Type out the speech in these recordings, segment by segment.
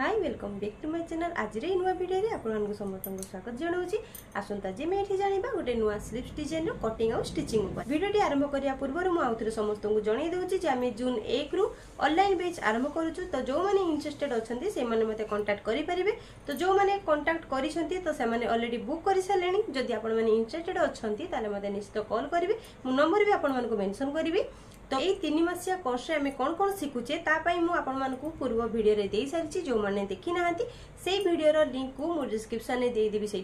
Hi welcome back to my channel. आज नुआ video रे आपन समस्त स्वागत जनाऊँ। आसंता जे मैं ये जाना गोटे नुआ स्लीव्स डिजाइन कटिंग और स्टिचिंग वीडियो आरंभ करने पूर्व मुझे समस्त को जन दूसरी आम जून 1 रु ऑनलाइन बैच आरंभ करूँ। तो जो मैंने इंटरेस्टेड अच्छा से मत कांटेक्ट करेंगे। तो जो मैंने कांटेक्ट कर ऑलरेडी बुक कर सारे। जदि आप इंटरेस्टेड अच्छा मत निश्चित कॉल करेंगे। मो नंबर भी आपको मेंशन करी। तो ये 3 मासिया कोर्स रे हमें कौन कौन शिखुचे मुझे पूर्व वीडियो रे दे सारी। जो मैंने देखी ना से वीडियो रो लिंक को मो डिस्क्रिप्शन में देदेवी से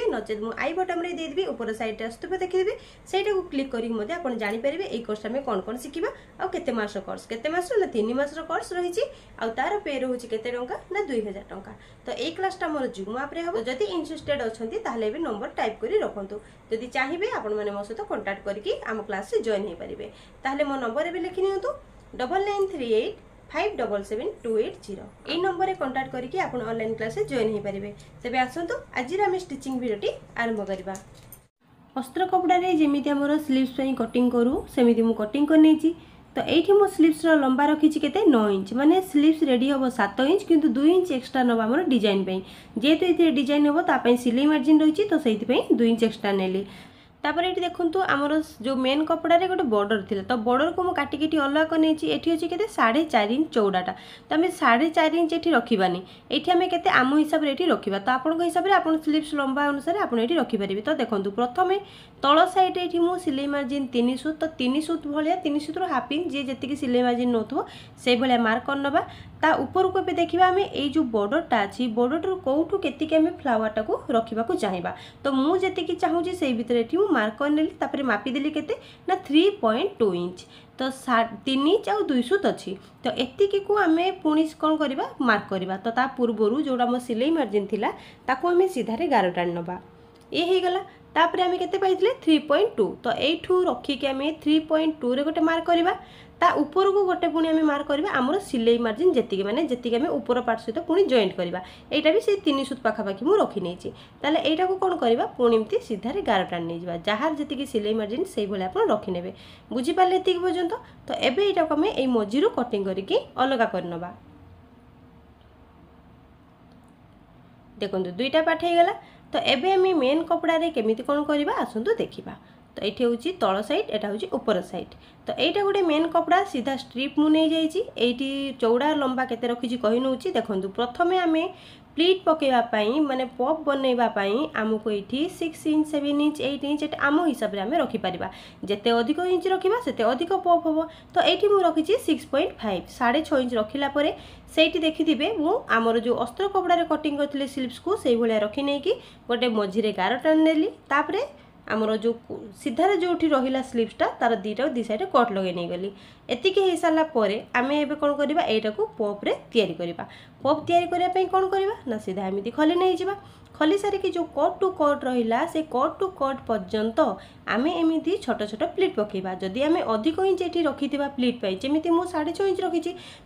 नचेत मुझे आई बटन में देदेवी ऊपर साइड आसुवे देखिदेवी से क्लिक करके जापर ये कोर्स में कौन कौन शिखा आउ केते मास कोर्स केते मास ना 3 मास कोर्स रही तार पे रोचे केते टंका ना 2000 टंका। तो ये क्लासटा मोर जूम आप हम। जदि इंटरेस्टेड अच्छा भी नंबर टाइप कर रखु। जदि चाहिए आपण मैंने मो सहित कांटेक्ट करके आम क्लास रे जॉइन हो पारे। ताहले मो नंबर भी लिखि नियंतु 9938 577280 এই নম্বরে কন্টাক্ট করিকি আপন অনলাइन ক্লাসে জয়েন হই পারিবে। তবে আসন্তু আজি আমি স্টিচিং ভিডিওটি আরম্ভ করিবা। अस्त्र कपड़ा रे जेमिति हमर स्लीव्स पई कटिंग करू सेमिति मु कटिंग कर नेची। तो एठी मो स्लीव्स रो लंबा रखी केते 9 इंच माने स्लीव्स रेडी हबो 7 इंच किंतु 2 इंच एक्स्ट्रा नबा हमर डिजाइन पई। जेतु इथे डिजाइन हबो ता पई सिलाई मार्जिन रहिची तो सेति पई 2 इंच एक्स्ट्रा नेली। तापर ये देखु आमर जो मेन कपड़ा रे गोटे बॉर्डर थिला। तो बॉर्डर को मु काटी काटी अलग कर नेची। एठी अछि केते 4.5 इंच चौड़ाटा। तो आम 4.5 इंच एठी रखिबानी। एठी आम केते आम हिसाब रे एठी रखिबा। तो आपन हिसाब रे आपन स्लीव्स लंबा अनुसार आपन एठी रखि परिबे। तो देखंतु प्रथमे तळ साइड एठी मु सिलाई मार्जिन 3 सूत। तो 3 सूत भलिया 3 सूत रो हाफ इंच जे जति सिलाई मार्जिन नोथबो से भलिया मार्क करनबा। ता ऊपर को देखिबा आमे ए जो बॉर्डरटा अछि बॉर्डर कोठू केतिक आमे फ्लावरटा को रखिबा को चाहिबा। तो मु जति चाहू जे सेई भितर एठी मु मार्क कर नेली। तापर मापी देली केते ना 3.2 इंच। तो 3 इंच आ 2 सूत अच्छी। तो एतिकी को आमे पुणी कौन करबा मार्क करबा। तो ता पूर्वरु जोडा मो सिलाई मार्जिन थिला ताको आमे सीधा रे गारो टाण नबा। ए हे गला। तापर आमे केते पाइथिले 3.2। तो एठू रखी के आमे 3.2 रे गोटे मार्क करबा। ता ऊपर को गोटे पुणी आमे मार्क करबा हमर सिलाई मार्जिन जेतिके माने जेतिके आमे ऊपर पार्ट सहित पुणी जॉइंट करबा। एटा भी से 3 सूत पाखा पाखी मु रखी नेची। ताले एटा को कोन करबा पुणी एमती सीधा रे गारो टाण नै जबा। जहार जेतिके सिलाई मार्जिन सेई भले आपण रखि नेबे। बुझी पाले एतिक पर्यंत। तो एबे एटा को आमे एई मझिरु कटिंग करिके अलगा करनबा। देखंतु दुईटा पाठ हे गला। तो एबे आमे मेन कपड़ा रे केमिति कोन करबा आसंतु देखिबा। तो ये हूँ तल साइड एटा हूँ ऊपर साइड। तो यहाँ गोटे मेन कपड़ा सीधा स्ट्रिप मु नहीं जाइए। चौड़ा लंबा केते रखी कही नौ। देखो प्रथमे आम प्लीट पकईवाई माने पप बनवाई आमको ये 6 इंच 7 इंच 8 इंच एट आम हिसाब से आम रखिपर। जिते अधिक इंच रखा से अधिक पप हम। तो ये मुझे रखी 6.5 6.5 इंच रखिला से देखिथे मुझे जो अस्त्र कपड़ा कटिंग करते स्लीव्स को से भाया रखी नहीं कि गोटे मझीरे गार टाणी नेली। तापर आमर जो सीधारे जो रहा स्लीव्सटा तार दी साइड कट लगे नहीं गली। एतिके हो सारा आम ए कौन करवा यहाँ को पप्रे तैयारी करवा। पप तैयारी करने कौन करवा ना सीधा एमती खली नहीं जावा। खली सारिकी जो कट टू कट रहा से कट टू कट पर्यंत आम एमती छोट छोट प्लीट पकेबा। जदि आम अधिक इंच ये रखी प्लीट पाई जमी मुझे 6.5 इंच रखी।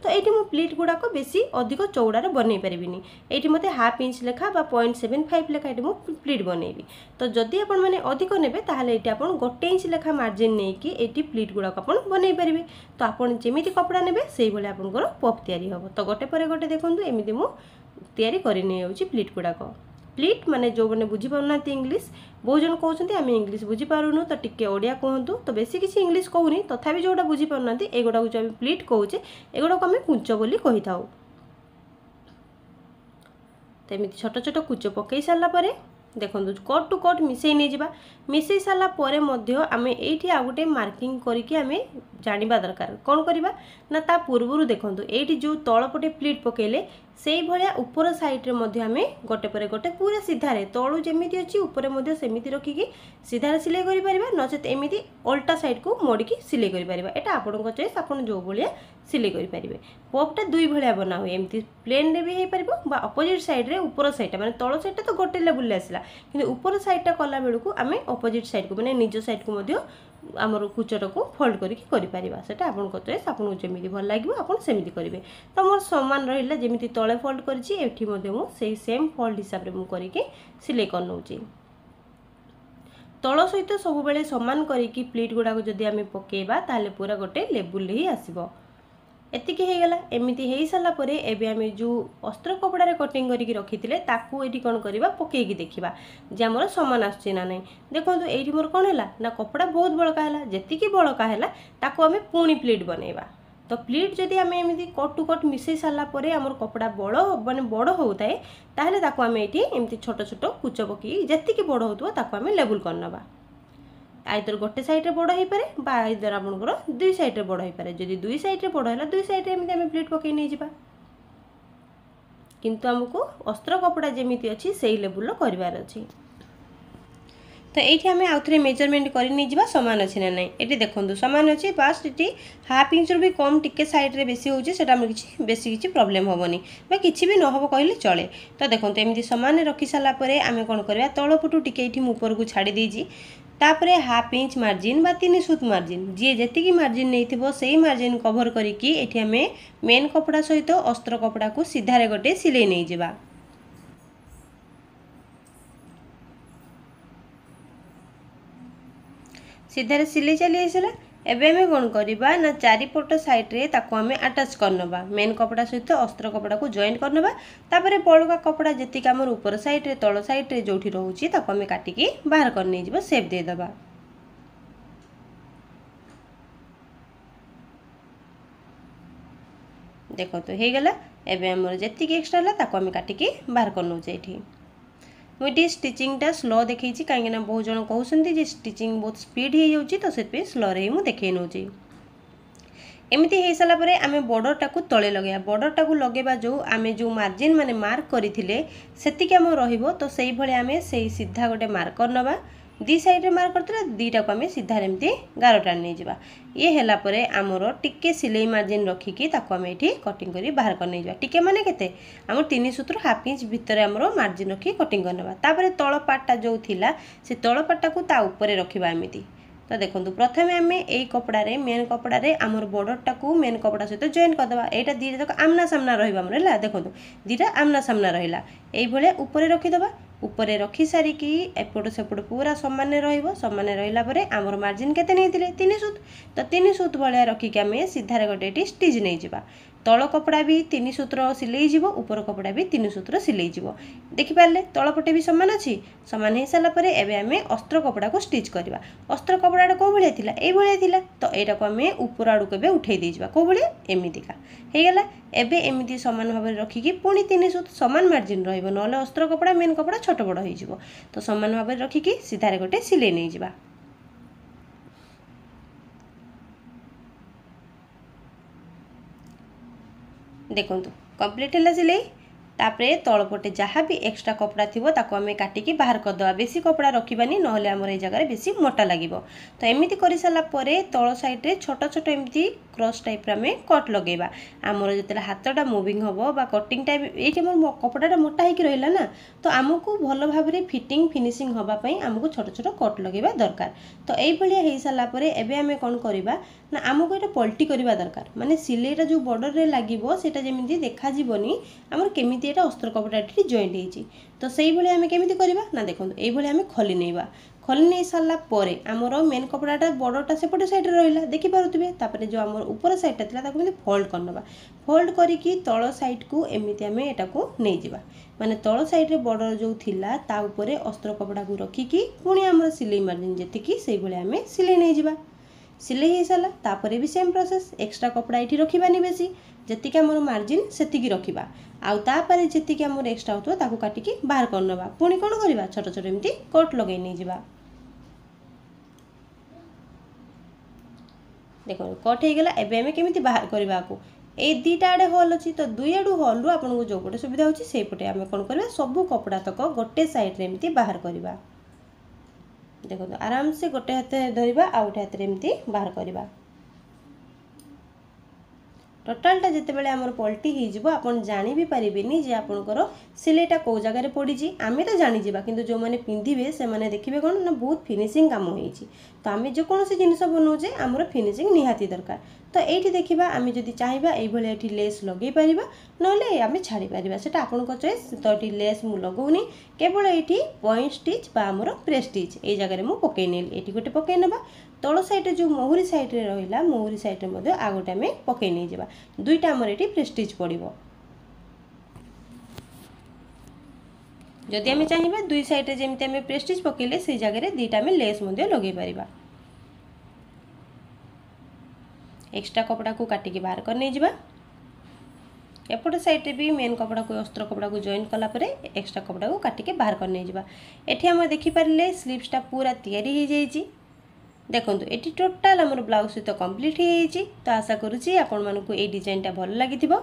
तो ये मुझे प्लीट गुड़ाक बेसी अधिक चौड़ार बनई पारिनी। ये मत हाफ इंच लेखा 0.75 लेखा ये मुझे प्लीट बनईबी। तो जदि आपण मैंने अधिक नेबे ताहले ये आप 1 इंच लेखा मार्जिन नहीं कि ये प्लीट गुड़ाक आप बनई पारे। तो आपड़ जमी कपड़ा ने से भाई आपंकर पप तैयारी हम। तो गोटे पर गोटे देखूँ एमती मुझे तैयारी करनी प्लीट गुड़ाक। प्लीट माने जो मैंने बुझीपारना इंग्लीश बहुत जन कहते आम इंग्लीश बुझीपारूनु। तो टिके ओडिया कहतु। तो बेसी किसी इंग्लीश कहूनी तथापि जोटा बुझीपारना एगुड़ा जो आम प्लीट कहे एगुड़ा को आम कुंच बोली कही था। तो एमती छोट छोट कुच पकई सारापर देखो कट टू कट मिसई नहीं जावा। मिसई सारापर आम ये आ गए मार्किंग करके आम जाना दरकार कौन करवा ना ता पूर्वर देखो ये जो तलपटे प्लीट पकेले से भाया ऊपर साइड्रे आम गोटे पर गोटे पूरा सीधारे तलू जमी अच्छी ऊपर सेमती रखिकी सीधारे सिलाई कर नचेत एमती अल्टा साइड को मोड़िकी सिलाई कर। यहाँ आपण चॉइस आप जो भाया सिलाई करेंगे। पपटा दुई भाया बना हुए एमती प्लेन रे भी हो पार अपोजिट साइड्रे ऊपर साइडटा माने तल साइडटा तो गोटे लेवल आसला कि ऊपर साइडटा कला बेलू आम अपोजिट साइड को मैंने निज साइड को आमर कुचटा को फोल्ड करें से आपको चॉइस आपको जमी भल लगे आप सेमती करेंगे। तो मोर सामान रहा जमी तले फोल्ड करी सेम फोल्ड हिसाब से मुझे सिलाई कर नौ। तल सहित सब बेले सामान करी प्लीट गुड़ाक जदि आम पकेबा ताले पूरा गोटे लेवल ही आसब। एतिकी हो गला एमती हो सारा पर एबे आम जो अस्त्र कपड़ा कटिंग करके रखी ताकू ये कौन करवा पकईकी देखा जे आमर सामान आसना ना देखो ये मोर कौन है ना कपड़ा बहुत बड़का है जी बड़का है ताकू आम पुणी प्लीट बनइबा तो प्लीट जदि आम एमती कट टू कट मिसई सारापर आमर कपड़ा बड़ माने बड़ होता है ताहले ताकू आम ये एमती छोट छोट कुच पकई जी बड़ होता ताकू आम लेबुल करनवा आइदर गोटे साइड्रे बड़ हो पारे बा आइदर आपंकर दुई साइड्रे बड़ हो पारे जदि दुई साइड्रे बड़ है दुई साइड्रे एमती आम प्लीट पकई नहीं जावा किंतु आमको अस्त्र कपड़ा जमीती अच्छी से लेवल करार अच्छी तो ये आम आउ थे मेजरमेंट कर सामान अच्छी ना ना ये देखो सामान अच्छी बास ये हाफ इंच भी कम टिके सैड्रे बेसी होता किसी बेसी किसी प्रोब्लेम हेनी किसी भी नहब कहले चले तो देखो एमती सामान रखी सारापर आम कौन करवा तलपटू टिके ये ऊपर को छाड़ी देजी तापरे हाफ इंच मार्जिन बा 3 सूत मार्जिन जी जेतिकी मार्जिन नहीं से मार्जिन कभर करिकी एठी आमे मेन कपड़ा सहित अस्त्र कपड़ा को सीधारे गोटे सिलाई नहीं जिबा सीधारे सिलाई चली आसला एबे आमे कौन करबा ना चारिपट साइड्रे ताको आमे अटैच करनबा मेन कपड़ा सहित अस्त्र कपड़ा को जॉइंट करनबा तापरे बड़का कपड़ा जेतिक आमर ऊपर साइड्रे तल साइड्रे जोठी रहउची ताको आमे काटिकी बाहर कर नै जिवो शेप दे दबा देखो तो हे गला एबे आमर जेतिक एक्स्ट्रा ला ताको आमे काटिकी बाहर कर नउचे एठी मुझे स्टिचिंगटा स्लो देखी कहीं बहुत जन कहते स्टिचिंग बहुत स्पीड हो जाऊँगी तो से स्लो रे मुझे देखे नौची एमती हो सारापर आम बॉर्डरटा को तले लगे बॉर्डरटा को लगेबा जो आम जो मार्जिन माने मार्क करते सेतिक आम रहिबो तो सेई भले आम से सीधा गोटे मार्कर नवा दी साइड्रे मार्क करते दीटा को आम सीधा एमती गार टाणी नहीं जावा ये है पर आमर टिके सिलाई मार्जिन रखिकी ताको आम ये कटिंग कर बाहर कर नहीं जावा टिके माने केते आम 3 सूत्र हाफ इंच भितर आमर मार्जिन रखी कटिंग करनवा तापर तल पार्टटा जो थिला से तल पार्टटा को ता ऊपर रखिबा एमिति तो देखो प्रथम आम यही कपड़े मेन कपड़े आमर बॉर्डरटा को मेन कपड़ा सहित जॉइन करदे यहाँ दीटा तक आमना सामना रहा देखो दीटा आमना सामना रहा ये ऊपर रखीदे ऊपर रखी सारिकी एपट सेपट पूरा सामान सामान रहा आमर मार्जिन केते नहीं 3 सूत तो 3 सूत भाया रखिक आम सीधारे गोटे स्टिच नहीं जावा तल कपड़ा भी 3 सूत्र सिलाई जीव ऊपर कपड़ा भी 3 सूत्र सिलाई जीव देखिपारे तलपटे भी सामान अच्छी सामान हो सारापर एवं आम अस्त्र कपड़ा को स्टिच करवा अस्त्र कपड़ा कौ भाया थिला एई भाया थिला तो यहाँ को आम ऊपर आड़ू के उठे देवा कौ भाया एमतीका होगला एबे एमती सामान भाव रखिकी पुणी 3 सूत सामान मार्जिन रहिबो नले अस्त्र कपड़ा मेन कपड़ा छोट बड़ हो तो सामान भाव रखिकी सीधारे गोटे सिलाई नहीं जावा देखो कंप्लीट है सिलाई तापरे तलपटे जहाँ भी एक्स्ट्रा कपड़ा थी ताको आम काटिकी बाहर करदे बेसी कपड़ा रखिबानी नहले आमर ये जगह बेसी मोटा लगे तो एमती कर सारापर तल साइड्रे छोट छोट एमती क्रॉस टाइप आम कट लगेबा आमर जो हाथटा मुविंग हम बा कटिंग टाइप ये मोर कपड़ा मोटा होकर रहा ना तो आमको भल भाव में फिटिंग फिनिशिंग हाँपाई आमको छोट छोट कट लगेबा दरकार तो ये हो सारापर एबे आम कौन करवा ना आमको ये पलटी करवा दरकार माने सिलाईटा जो बॉर्डर रे लागिबो सेटा जेमिति देखा जीवनी आमर केमिति एटा अस्त्र कपड़ा जॉइंट होइछि तो सेई भले आम केमिति करवा ना देखो ये भले आम खोली नैबा खोली नहीं सारा पर आमर मेन कपड़ाटा बॉर्डरटा सेपटे साइड रहा देखिपे तापर जो आम ऊपर साइडटा था ताको फोल्ड करनवा फोल्ड करिकी तल साइड को एमती आम एटा को नहीं जावा माने तल साइड रे बॉर्डर जो थिला ता ऊपर अस्त्र कपड़ा को रखिकी पुणी आमर सिलाई मार्जिन जेतिकी सेई भले आम सिलाई नहीं जावा सिलाई हो सारा तापर भी सेम प्रोसेस एक्स्ट्रा कपड़ा ये रखिबानी बेसी जेतिकी आमर मार्जिन सेतिकी रखिबा आउ तापर जेतिकी आमर एक्स्ट्रा होतो ताको काटिकी बाहर करनवा पुणी कोन करबा छोट छोट एमती कट लगै नै जिबा देखो कट हो गला एबे आमे केमिति बाहर करबा को ए दीटा आड़े हॉल अच्छी तो दुई आड़ू हॉल रू आपको जो पटे सुविधा होची से पटे आमे कोन करबा सब कपड़ा तक गोटे साइड रे एमती बाहर करबा देखो आराम से गोटे हाथ धरवा आ गोटे हाथ एमती बाहर करबा टोटालटा जितेबाला आमर पलटी हो आपन जानी भी पारिबेनी जे आपनकर सिलाईटा कौ जगह पड़ी आमे तो जानी जावा किंतु जो माने पिंधिबे से माने देखिबे कोन ना बहुत फिनिशिंग काम होईची तो आमे जो कोनोसी जिनिस बनाउजे आमर फिनिशिंग निहाती दरकार तो ये देखा आम जदि चाहिए ये लेस लगे पारिबा नले आम छाड़ी पारिबा सेटा आपनको चॉइस तो ये लेस मु लगौनी केवल ये पॉइंट स्टिच बा आमर प्रेस स्टिच ये जगह मु पकई नेली ये गोटे पकई नेबा तल साइड जो मोहरी साइड रे रहिला मोहरी साइड रे आ गोटे आम पकई नहीं जावा दुईटा आमर ये प्रेस्टिज पड़ो जदि आम चाहिए दुई साइड जमी आम प्रेस्टिज पकईले से जगह दुईटा आम लेस लगे पार एक्स्ट्रा कपड़ा को काटिकी बाहर कर नहीं जावा एपट साइड रे भी मेन कपड़ा को अस्त्र कपड़ा को जॉइन कला परे एक्स्ट्रा कपड़ा को काटिके बाहर कर नहीं जावा एठी हम देखि पारले स्लीव्सटा पूरा तैयारी हो जाइए देखंतु एठी टोटाल हमर ब्लाउज सहित कंप्लीट हो जाइए तो आशा करूची आपण मानकु ए डिजाइनटा भल लागिथिबो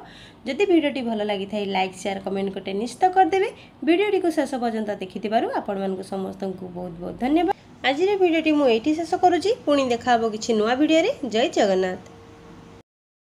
जदि वीडियोटी भल लागिथाय लाइक शेयर कमेंट करते निश्चित कर देबे वीडियोटी को शेष पर्यंत देखिथिबारु आपण मानकु समस्त को बहुत बहुत धन्यवाद आज रे वीडियोटी मु एठी शेष करूची पुणी देखाबो किछि नुवा वीडियो रे जय जगन्नाथ।